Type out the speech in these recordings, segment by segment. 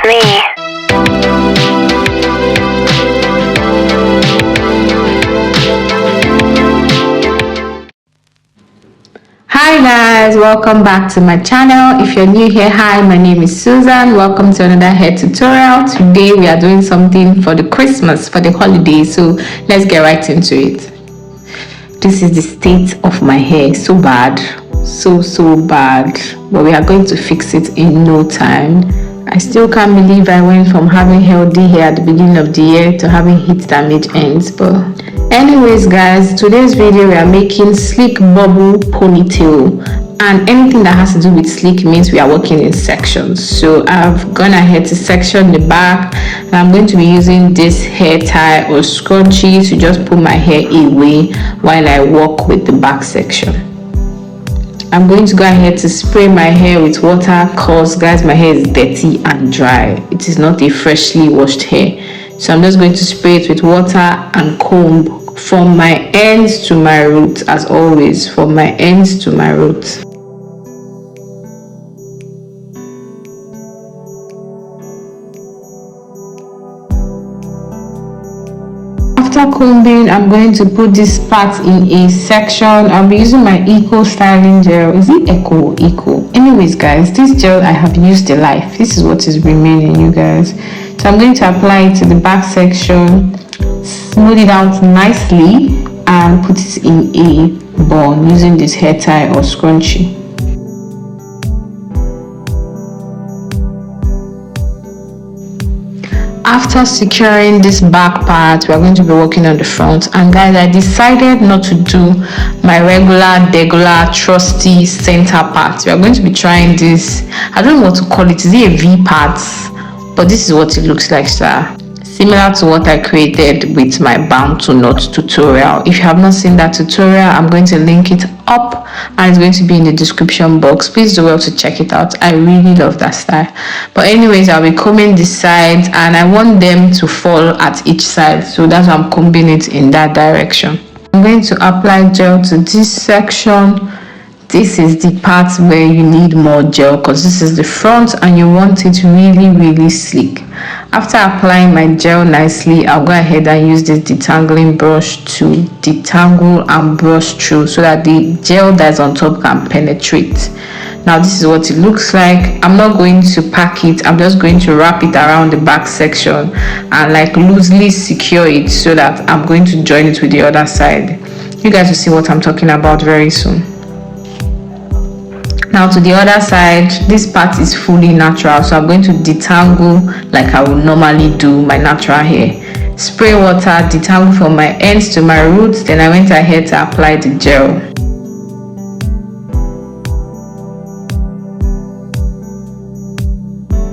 me. Hi guys, welcome back to my channel. If you're new here, hi, my name is Susan. Welcome to another hair tutorial. Today we are doing something for the Christmas, for the holidays, so let's get right into it. This is the state of my hair. So bad, so bad, but we are going to fix it in no time. I still can't believe I went from having healthy hair at the beginning of the year to having heat damage ends. But anyways guys, today's video we are making sleek bubble ponytail, and anything that has to do with sleek means we are working in sections. So I've gone ahead to section the back, and I'm going to be using this hair tie or scrunchie to just pull my hair away while I work with the back section. I'm going to go ahead to spray my hair with water because guys, my hair is dirty and dry. It is not a freshly washed hair. So I'm just going to spray it with water and comb from my ends to my roots, as always, from my ends to my roots. After combing, I'm going to put this part in a section. I'll be using my Eco styling gel. Is it Eco? Anyways guys, this gel I have used a life. This is what is remaining, you guys. So I'm going to apply it to the back section, smooth it out nicely, and put it in a bun using this hair tie or scrunchie. After securing this back part, we are going to be working on the front. And guys, I decided not to do my regular trusty center part. We are going to be trying this, I don't know what to call it. Is it a V part? But this is what it looks like, sir. Similar to what I created with my BANTU knot tutorial. If you have not seen that tutorial, I'm going to link it up and it's going to be in the description box. Please do well to check it out. I really love that style. But anyways, I'll be combing the sides and I want them to fall at each side, so that's why I'm combing it in that direction. I'm going to apply gel to this section. This is the part where you need more gel because this is the front and you want it really sleek. After applying my gel nicely, I'll go ahead and use this detangling brush to detangle and brush through so that the gel that's on top can penetrate. Now this is what it looks like. I'm not going to pack it, I'm just going to wrap it around the back section and like loosely secure it so that I'm going to join it with the other side. You guys will see what I'm talking about very soon. Now to the other side, this part is fully natural, so I'm going to detangle like I would normally do my natural hair. Spray water, detangle from my ends to my roots, then I went ahead to apply the gel.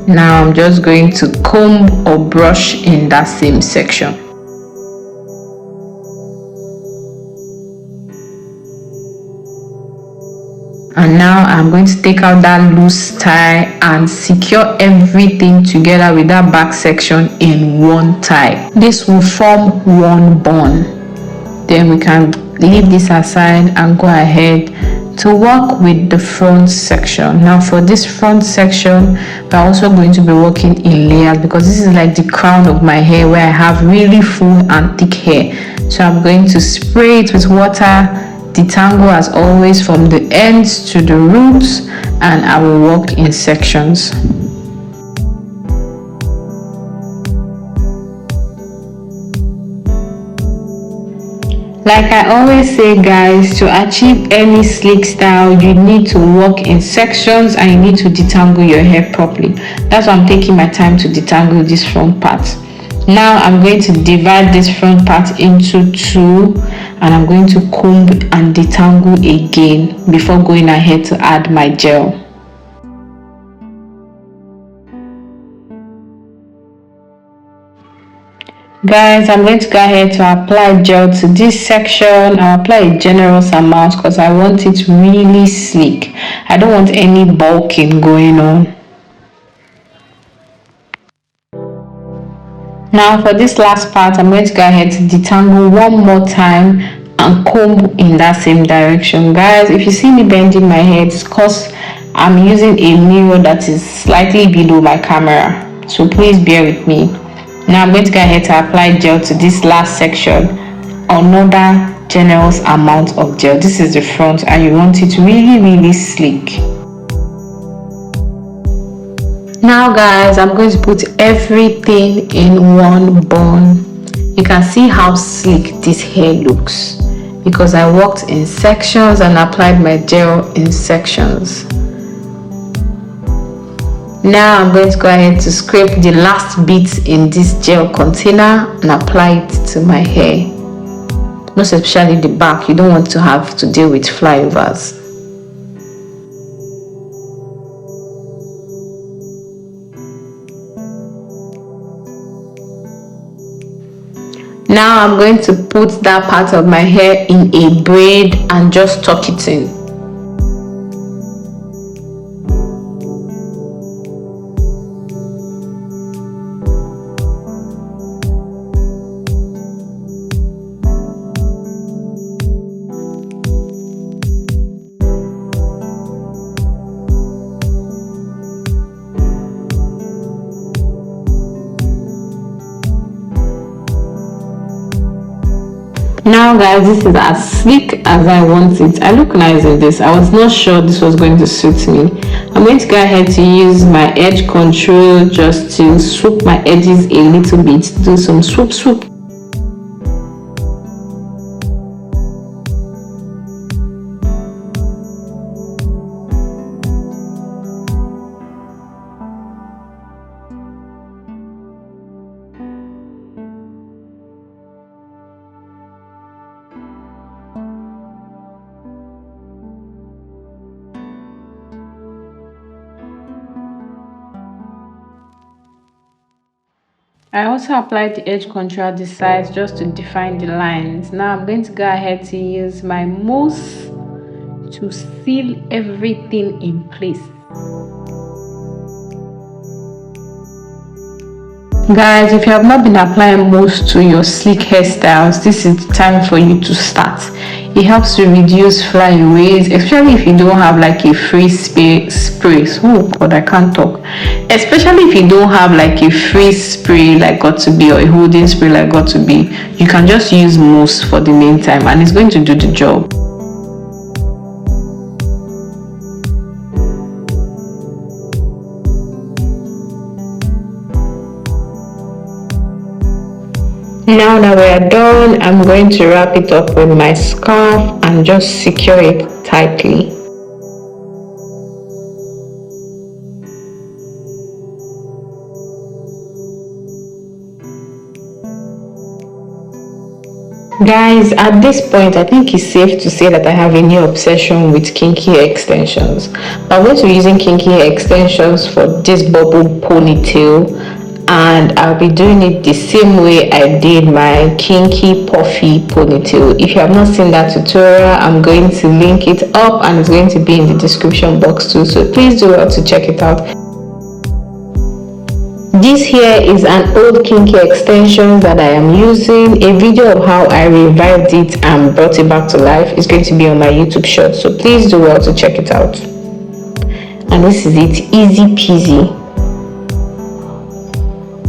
Now I'm just going to comb or brush in that same section. And now I'm going to take out that loose tie and secure everything together with that back section in one tie. This will form one bun. Then we can leave this aside and go ahead to work with the front section. Now for this front section, we're also going to be working in layers because this is like the crown of my hair where I have really full and thick hair. So I'm going to spray it with water, detangle as always from the ends to the roots, and I will work in sections. Like I always say guys, to achieve any sleek style you need to work in sections and you need to detangle your hair properly. That's why I'm taking my time to detangle this front part. Now I'm going to divide this front part into two and I'm going to comb and detangle again before going ahead to add my gel. Guys, I'm going to go ahead to apply gel to this section. I'll apply a generous amount because I want it really sleek. I don't want any bulking going on. Now for this last part, I'm going to go ahead to detangle one more time and comb in that same direction. Guys, if you see me bending my head, it's because I'm using a mirror that is slightly below my camera. so please bear with me. Now I'm going to go ahead to apply gel to this last section. Another generous amount of gel. This is the front and you want it really sleek. Now guys, I'm going to put everything in one bun. You can see how sleek this hair looks because I worked in sections and applied my gel in sections. Now I'm going to go ahead to scrape the last bits in this gel container and apply it to my hair. Most especially the back, you don't want to have to deal with flyovers. Now I'm going to put that part of my hair in a braid and just tuck it in. Now guys, this is as sleek as I want it. I look nice in this. I was not sure this was going to suit me. I'm going to go ahead to use my edge control just to swoop my edges a little bit, do some swoop. I also applied the edge control at the sides just to define the lines. Now I'm going to go ahead to use my mousse to seal everything in place. Guys, if you have not been applying mousse to your sleek hairstyles, this is the time for you to start. It helps to reduce flyaways, especially if you don't have like a free spray. Oh god, I can't talk. Especially if you don't have like a free spray like Got2b or a holding spray like Got2b, you can just use mousse for the meantime and it's going to do the job. Now that we are done, I'm going to wrap it up with my scarf and just secure it tightly. Guys, at this point, I think it's safe to say that I have a new obsession with kinky hair extensions. I'm going to be using kinky hair extensions for this bubble ponytail. And I'll be doing it the same way I did my kinky puffy ponytail. If you have not seen that tutorial, I'm going to link it up and it's going to be in the description box too, so please do well to check it out. This here is an old kinky extension that I am using. A video of how I revived it and brought it back to life is going to be on my YouTube short, so please do well to check it out. And this is it, easy peasy.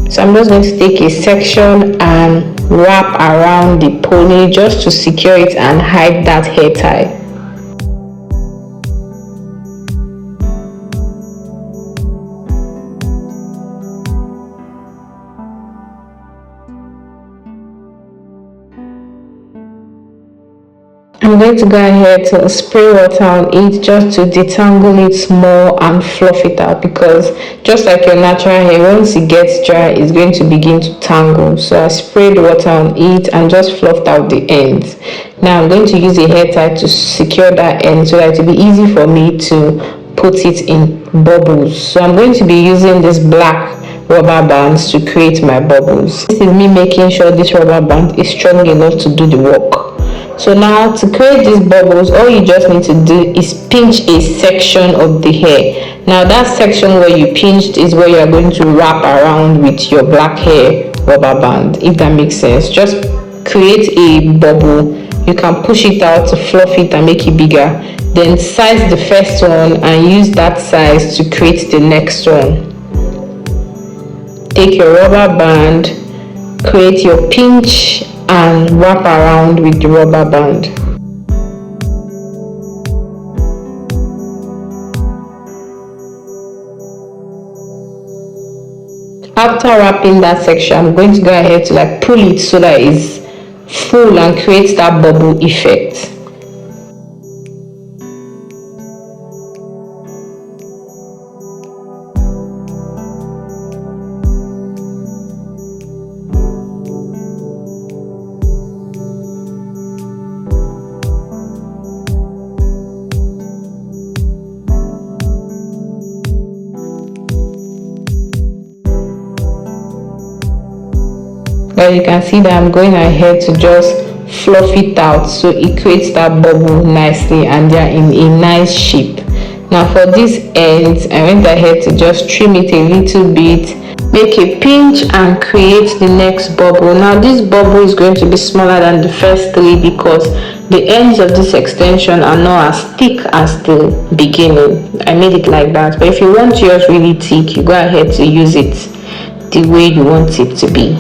So I'm just going to take a section and wrap around the pony just to secure it and hide that hair tie. I'm going to go ahead to spray water on it just to detangle it more and fluff it out, because just like your natural hair, once it gets dry, it's going to begin to tangle. So I sprayed water on it and just fluffed out the ends. Now I'm going to use a hair tie to secure that end so that it will be easy for me to put it in bubbles. So I'm going to be using this black rubber bands to create my bubbles. This is me making sure this rubber band is strong enough to do the work. So now to create these bubbles, all you just need to do is pinch a section of the hair. Now that section where you pinched is where you are going to wrap around with your black hair rubber band, if that makes sense. Just create a bubble. You can push it out to fluff it and make it bigger. Then size the first one and use that size to create the next one. Take your rubber band, create your pinch and wrap around with the rubber band. After wrapping that section, I'm going to go ahead to like pull it so that it's full and create that bubble effect. Well, you can see that I'm going ahead to just fluff it out so it creates that bubble nicely and they're in a nice shape. Now for these ends, I went ahead to just trim it a little bit, make a pinch and create the next bubble. Now this bubble is going to be smaller than the first three because the ends of this extension are not as thick as the beginning. I made it like that, but if you want yours really thick, you go ahead to use it the way you want it to be.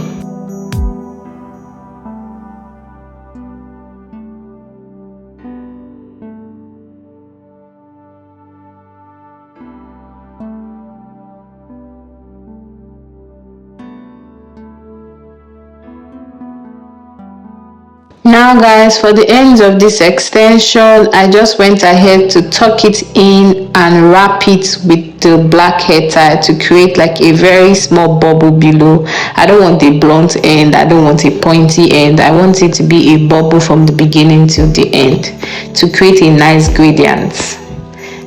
Now guys, for the ends of this extension, I just went ahead to tuck it in and wrap it with the black hair tie to create like a very small bubble below. I don't want a blunt end, I don't want a pointy end, I want it to be a bubble from the beginning to the end to create a nice gradient.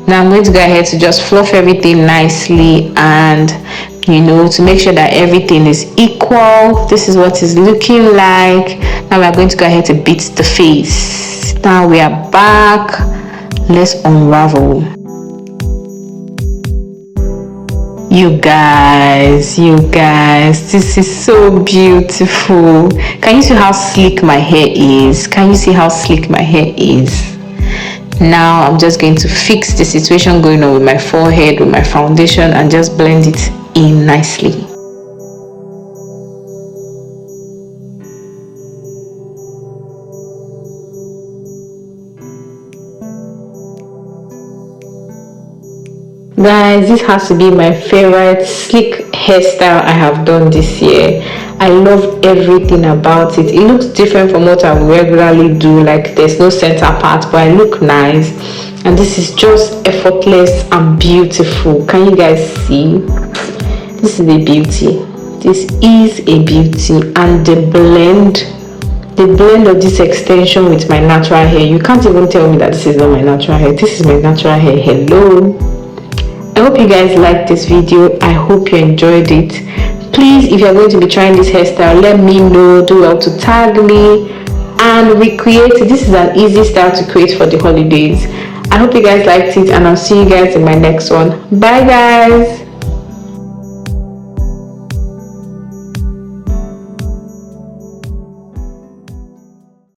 Now I'm going to go ahead to just fluff everything nicely and to make sure that everything is equal. This is what it's looking like. Now we're going to go ahead to beat the face. Now we are back. Let's unravel. You guys, this is so beautiful. Can you see how sleek my hair is? Now I'm just going to fix the situation going on with my forehead with my foundation and just blend it in nicely. Guys, this has to be my favorite sleek hairstyle I have done this year. I love everything about it. It looks different from what I regularly do, like there's no center part, but I look nice, and this is just effortless and beautiful. Can you guys see? This is a beauty. And the blend of this extension with my natural hair, you can't even tell me that this is not my natural hair. This is my natural hair. Hello. I hope you guys liked this video. I hope you enjoyed it. Please, if you're going to be trying this hairstyle, let me know. Do well to tag me and recreate. This is an easy style to create for the holidays. I hope you guys liked it, and I'll see you guys in my next one. Bye guys.